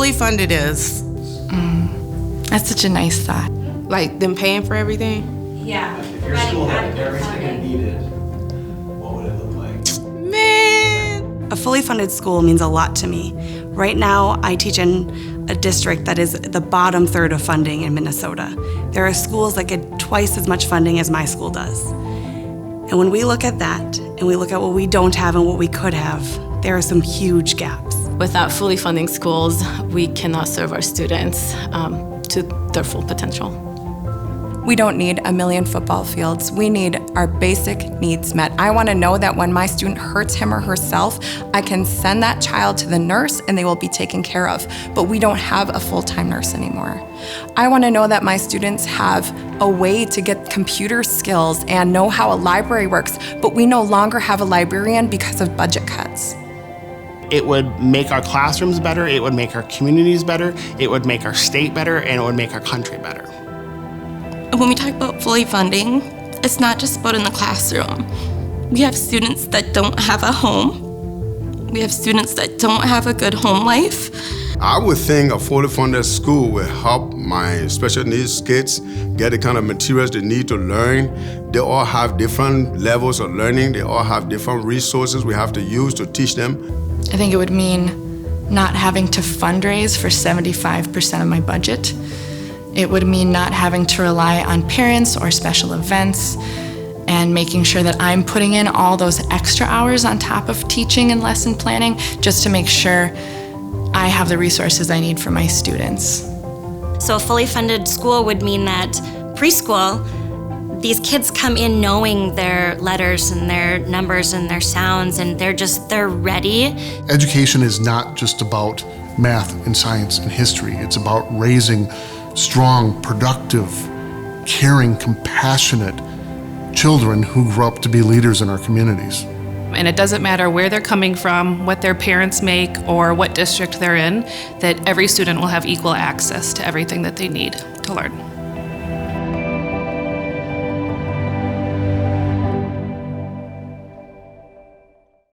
fully funded is? That's such a nice thought. Like them paying for everything? Yeah. If your school had everything it needed, what would it look like? Man! A fully funded school means a lot to me. Right now, I teach in a district that is the bottom third of funding in Minnesota. There are schools that get twice as much funding as my school does. And when we look at that, and we look at what we don't have and what we could have, there are some huge gaps. Without fully funding schools, we cannot serve our students to their full potential. We don't need a million football fields. We need our basic needs met. I want to know that when my student hurts him or herself, I can send that child to the nurse and they will be taken care of. But we don't have a full-time nurse anymore. I want to know that my students have a way to get computer skills and know how a library works, but we no longer have a librarian because of budget cuts. It would make our classrooms better, it would make our communities better, it would make our state better, and it would make our country better. When we talk about fully funding, it's not just about in the classroom. We have students that don't have a home. We have students that don't have a good home life. I would think a fully funded school will help my special needs kids get the kind of materials they need to learn. They all have different levels of learning. They all have different resources we have to use to teach them. I think it would mean not having to fundraise for 75% of my budget. It would mean not having to rely on parents or special events, and making sure that I'm putting in all those extra hours on top of teaching and lesson planning just to make sure I have the resources I need for my students. So a fully funded school would mean that preschool, these kids come in knowing their letters and their numbers and their sounds, and they're ready. Education is not just about math and science and history. It's about raising strong, productive, caring, compassionate children who grow up to be leaders in our communities. And it doesn't matter where they're coming from, what their parents make, or what district they're in, that every student will have equal access to everything that they need to learn.